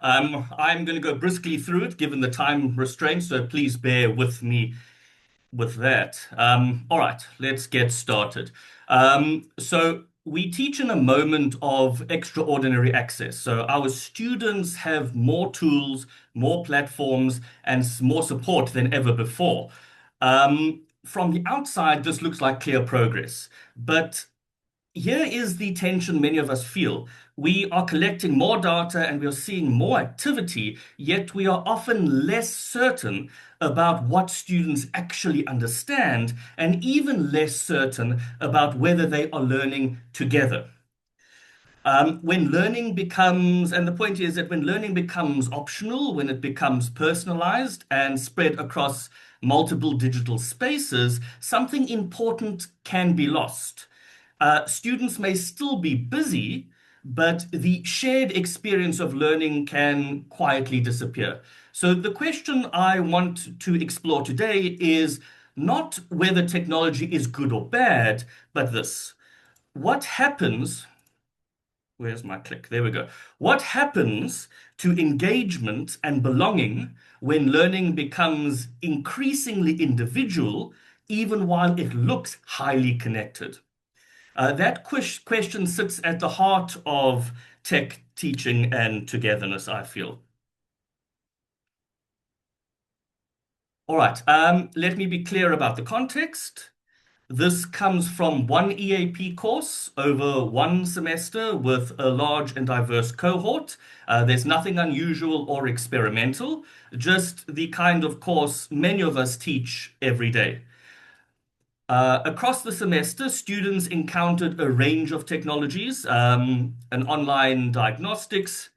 I'm going to go briskly through it given the time restraints, so please bear with me with that. All right, let's get started. So we teach in a moment of extraordinary access. So our students have more tools, more platforms, and more support than ever before. From the outside, this looks like clear progress, but here is the tension many of us feel. We are collecting more data and we are seeing more activity, yet we are often less certain about what students actually understand, and even less certain about whether they are learning together. When learning becomes, and the point is that when learning becomes optional, when it becomes personalized and spread across multiple digital spaces, something important can be lost. Students may still be busy, but the shared experience of learning can quietly disappear. So, the question I want to explore today is not whether technology is good or bad, but this. What happens Where's my click? There we go. What happens to engagement and belonging when learning becomes increasingly individual, even while it looks highly connected? That question sits at the heart of tech teaching and togetherness, I feel. All right, let me be clear about the context. This comes from one EAP course over one semester with a large and diverse cohort. There's nothing unusual or experimental, just the kind of course many of us teach every day. Across the semester, students encountered a range of technologies, an online diagnostics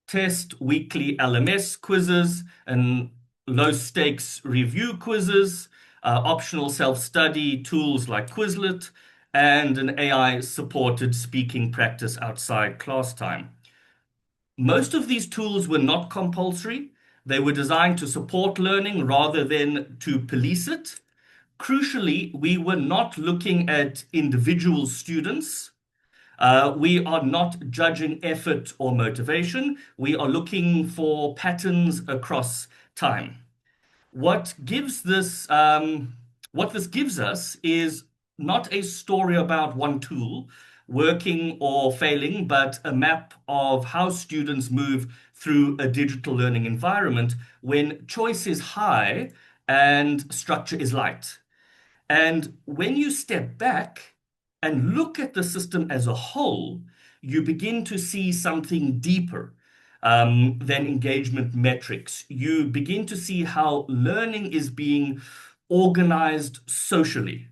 test, weekly LMS quizzes, and low stakes review quizzes, optional self study tools like Quizlet, and an AI supported speaking practice outside class time. Most of these tools were not compulsory. They were designed to support learning rather than to police it. Crucially, we were not looking at individual students. We are not judging effort or motivation. We are looking for patterns across time. What gives this, what this gives us is not a story about one tool working or failing, but a map of how students move through a digital learning environment when choice is high and structure is light. And when you step back and look at the system as a whole, you begin to see something deeper than engagement metrics. You begin to see how learning is being organized socially.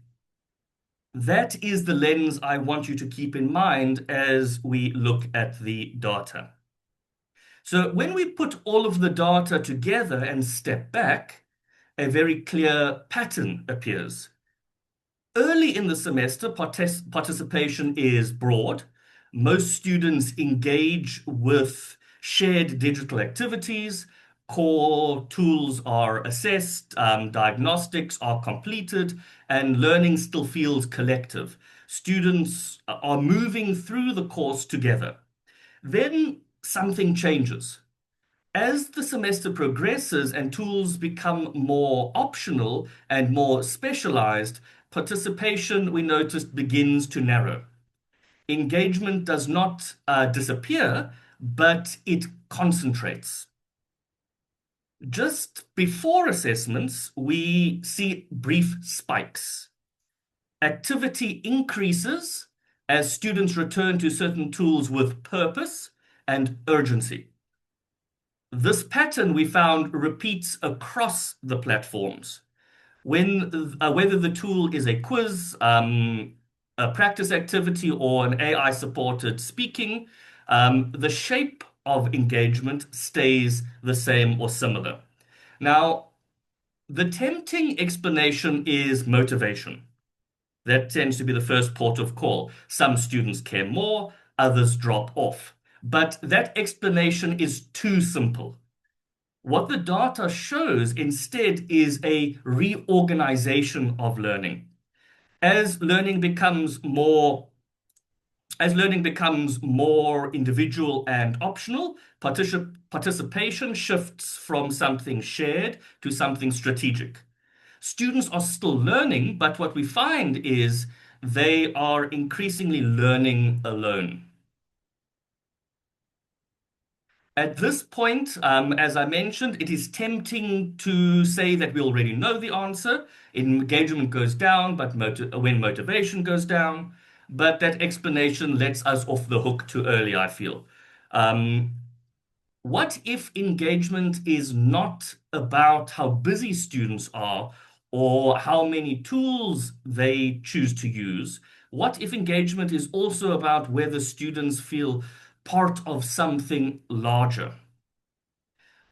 That is the lens I want you to keep in mind as we look at the data. So when we put all of the data together and step back, a very clear pattern appears. Early in the semester, participation is broad. Most students engage with shared digital activities. Core tools are assessed, diagnostics are completed, and learning still feels collective. Students are moving through the course together. Then something changes. As the semester progresses and tools become more optional and more specialized, participation, we noticed, begins to narrow. Engagement does not disappear, but it concentrates. Just before assessments, we see brief spikes. Activity increases as students return to certain tools with purpose and urgency. This pattern we found repeats across the platforms. Whether the tool is a quiz, a practice activity, or an AI-supported speaking, the shape of engagement stays the same or similar. Now, the tempting explanation is motivation. That tends to be the first port of call. Some students care more, others drop off. But that explanation is too simple. What the data shows instead is a reorganization of learning. As learning becomes more As learning becomes more individual and optional, participation shifts from something shared to something strategic. Students are still learning, but what we find is they are increasingly learning alone. At this point, as I mentioned, it is tempting to say that we already know the answer. Engagement goes down, but when motivation goes down, but that explanation lets us off the hook too early, I feel. Um, what if engagement is not about how busy students are or how many tools they choose to use? What if engagement is also about whether students feel part of something larger?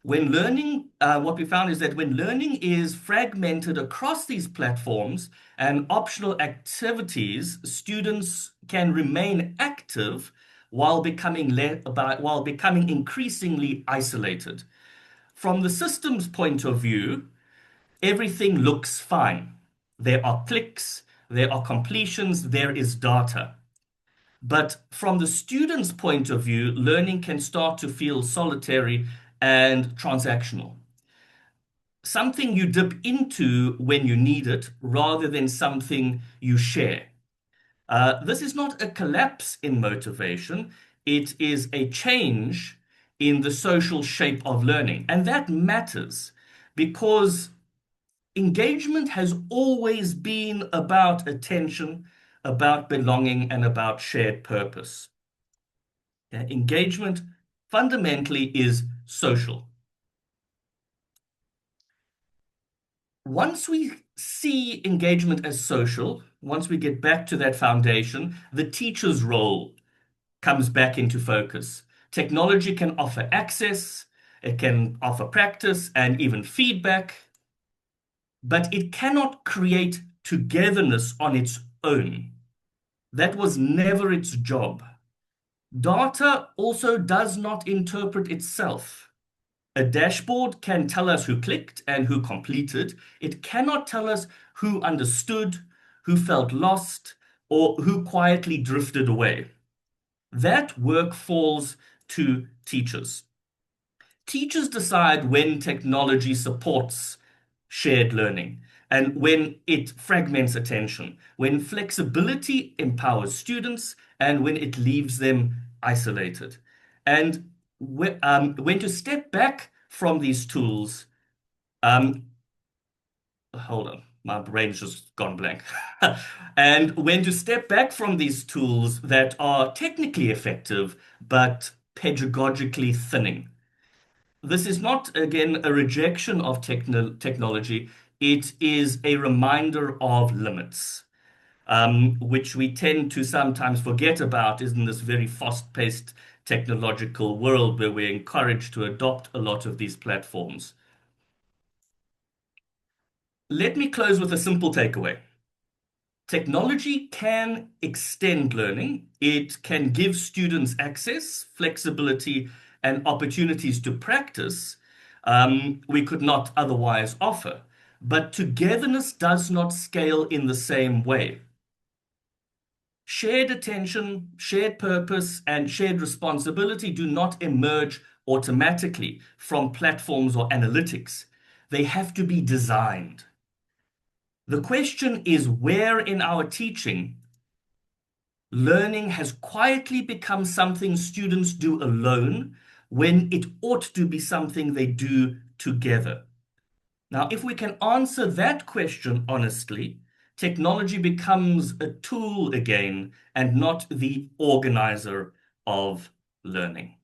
What we found is that when learning is fragmented across these platforms and optional activities, students can remain active while becoming increasingly isolated. From the system's point of view, everything looks fine. There are clicks, there are completions, there is data. But from the student's point of view, learning can start to feel solitary and transactional. Something you dip into when you need it rather than something you share. This is not a collapse in motivation, it is a change in the social shape of learning. And that matters because engagement has always been about attention, about belonging, and about shared purpose. Yeah, engagement fundamentally is social. Once we see engagement as social, once we get back to that foundation, the teacher's role comes back into focus. Technology can offer access, it can offer practice and even feedback, but it cannot create togetherness on its own. That was never its job. Data also does not interpret itself. A dashboard can tell us who clicked and who completed. It cannot tell us who understood, who felt lost, or who quietly drifted away. That work falls to teachers. Teachers decide when technology supports shared learning and when it fragments attention, when flexibility empowers students, and when it leaves them isolated. And when to step back from these tools, um, hold on, my brain's just gone blank. And when to step back from these tools that are technically effective, but pedagogically thinning. This is not, again, a rejection of technology. It is a reminder of limits, which we tend to sometimes forget about is in this very fast-paced technological world where we're encouraged to adopt a lot of these platforms. Let me close with a simple takeaway. Technology can extend learning. It can give students access, flexibility, and opportunities to practice we could not otherwise offer. But togetherness does not scale in the same way. Shared attention, shared purpose, and shared responsibility do not emerge automatically from platforms or analytics. They have to be designed. The question is where in our teaching learning has quietly become something students do alone when it ought to be something they do together. Now, if we can answer that question honestly, technology becomes a tool again and not the organizer of learning.